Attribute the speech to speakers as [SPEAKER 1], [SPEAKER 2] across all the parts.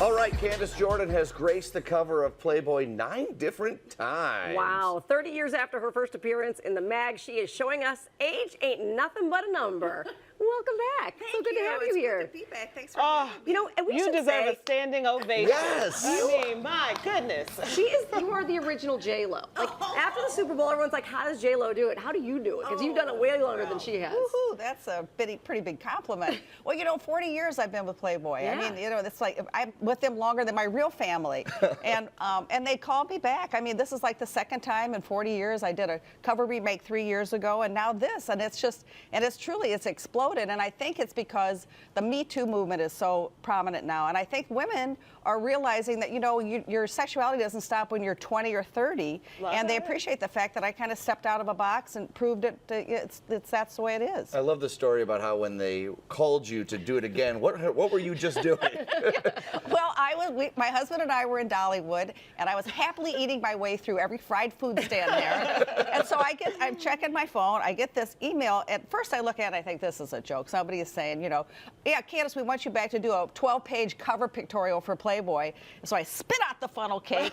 [SPEAKER 1] All right, Candace Jordan has graced the cover of Playboy 9 different times.
[SPEAKER 2] Wow, 30 years after her first appearance in the mag, she is showing us age ain't nothing but a number. Welcome back. So good to have you here.
[SPEAKER 3] Good to be back. Thanks for having me.
[SPEAKER 2] You know, and we
[SPEAKER 4] You
[SPEAKER 2] should
[SPEAKER 4] deserve
[SPEAKER 2] say,
[SPEAKER 4] a standing ovation.
[SPEAKER 1] Yes.
[SPEAKER 4] I mean, my goodness.
[SPEAKER 2] you are the original J-Lo. Like, after the Super Bowl, everyone's like, how does J-Lo do it? How do you do it? Because you've done it way longer than she has.
[SPEAKER 3] Woohoo, that's a pretty big compliment. Well, you know, 40 years I've been with Playboy.
[SPEAKER 2] Yeah.
[SPEAKER 3] I mean, you know, it's like I'm with them longer than my real family. And they called me back. I mean, this is like the second time in 40 years. I did a cover remake 3 years ago, and now this. And it's just, and it's truly, it's exploded. And I think it's because the Me Too movement is so prominent now. And I think women are realizing that, you know, your sexuality doesn't stop when you're 20 or 30. And they appreciate the fact that I kind of stepped out of a box and proved that's the way it is.
[SPEAKER 1] I love the story about how when they called you to do it again, what were you just doing?
[SPEAKER 3] Well, my husband and I were in Dollywood, and I was happily eating my way through every fried food stand there. And so I'm checking my phone, I get this email. At first I look at it, I think this is a joke. Somebody is saying, you know, yeah, Candace, we want you back to do a 12-page cover pictorial for Playboy. So I spit out the funnel cake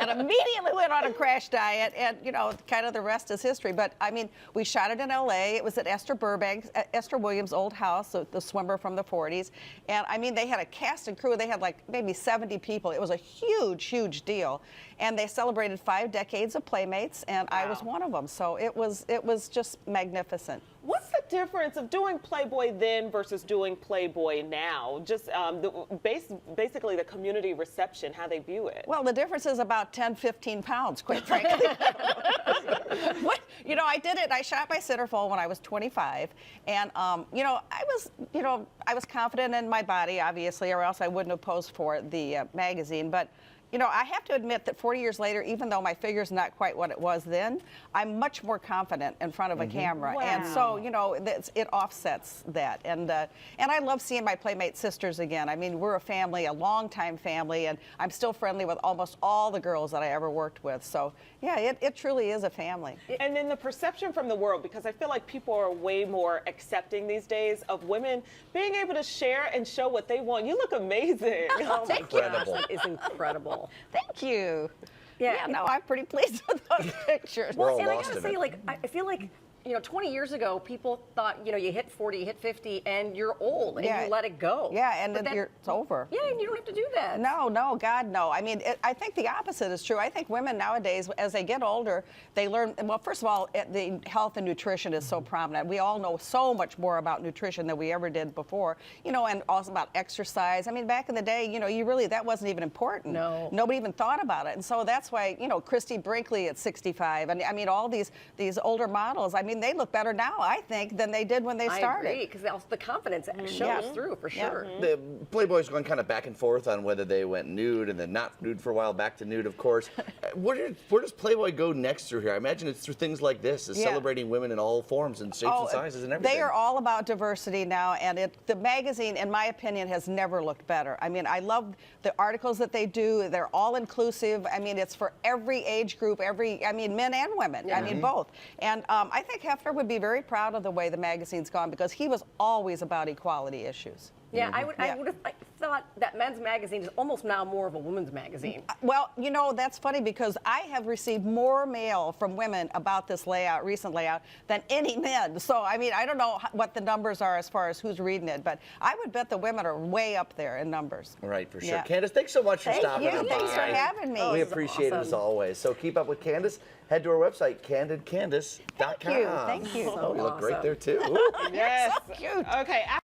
[SPEAKER 3] and immediately went on a crash diet, and, you know, kind of the rest is history. But, I mean, we shot it in L.A. It was at Esther Williams' old house, the swimmer from the 40s. And, I mean, they had a cast and crew. They had, like, maybe 70 people. It was a huge, huge deal. And they celebrated 5 decades of Playmates, and I was one of them. So it was just magnificent.
[SPEAKER 4] What's the difference of doing Playboy then versus doing Playboy now? Just basically the community reception, how they view it.
[SPEAKER 3] Well, the difference is about 10, 15 pounds, quite frankly. You know, I did it. I shot my centerfold when I was 25, and you know, I was confident in my body, obviously, or else I wouldn't have posed for the magazine. But you know, I have to admit that 40 years later, even though my figure's not quite what it was then, I'm much more confident in front of a camera.
[SPEAKER 2] Wow.
[SPEAKER 3] And so, you know, it offsets that. And I love seeing my Playmate sisters again. I mean, we're a family, a longtime family, and I'm still friendly with almost all the girls that I ever worked with. So, yeah, it truly is a family.
[SPEAKER 4] And then the perception from the world, because I feel like people are way more accepting these days of women being able to share and show what they want. You look amazing.
[SPEAKER 2] Oh, my
[SPEAKER 1] Incredible.
[SPEAKER 2] gosh, that is incredible.
[SPEAKER 3] Thank you.
[SPEAKER 2] Yeah,
[SPEAKER 3] no, I'm pretty pleased with those pictures.
[SPEAKER 1] We're all
[SPEAKER 2] and I
[SPEAKER 1] lost
[SPEAKER 2] gotta
[SPEAKER 1] in
[SPEAKER 2] say,
[SPEAKER 1] it.
[SPEAKER 2] like, I feel like, you know, 20 years ago, people thought, you know, you hit 40, you hit 50, and you're old, and you let it go.
[SPEAKER 3] Yeah, and
[SPEAKER 2] But
[SPEAKER 3] then it's over.
[SPEAKER 2] Yeah, and you don't have to do that.
[SPEAKER 3] No, God, no. I mean, I think the opposite is true. I think women nowadays, as they get older, they learn, well, first of all, the health and nutrition is so prominent. We all know so much more about nutrition than we ever did before, you know, and also about exercise. I mean, back in the day, you know, that wasn't even important.
[SPEAKER 2] No.
[SPEAKER 3] Nobody even thought about it. And so that's why, you know, Christy Brinkley at 65, and I mean, all these older models, I mean, they look better now, I think, than they did when they started.
[SPEAKER 2] I agree, because the confidence shows through, for sure.
[SPEAKER 1] The Playboy's going kind of back and forth on whether they went nude and then not nude for a while, back to nude, of course. Where does Playboy go next through here? I imagine it's through things like this, is celebrating women in all forms and shapes and sizes and everything.
[SPEAKER 3] They are all about diversity now, and the magazine, in my opinion, has never looked better. I mean, I love the articles that they do. They're all inclusive. I mean, it's for every age group, I mean, men and women. I mean, both. And I think Hefner would be very proud of the way the magazine's gone, because he was always about equality issues.
[SPEAKER 2] Yeah, I would have thought that men's magazine is almost now more of a women's magazine.
[SPEAKER 3] Well, you know, that's funny, because I have received more mail from women about this recent layout, than any men. So, I mean, I don't know what the numbers are as far as who's reading it, but I would bet the women are way up there in numbers.
[SPEAKER 1] Right, for sure.
[SPEAKER 3] Yeah.
[SPEAKER 1] Candace, thanks so much for stopping
[SPEAKER 3] Thank you.
[SPEAKER 1] by.
[SPEAKER 3] Thanks for having me.
[SPEAKER 1] We
[SPEAKER 2] this is
[SPEAKER 1] appreciate it as
[SPEAKER 2] awesome.
[SPEAKER 1] always. So keep up with Candace. Head to our website, candidcandace.com.
[SPEAKER 3] Thank you.
[SPEAKER 1] Oh, you look great
[SPEAKER 2] awesome.
[SPEAKER 1] there, too.
[SPEAKER 4] Yes.
[SPEAKER 3] So cute.
[SPEAKER 4] Okay.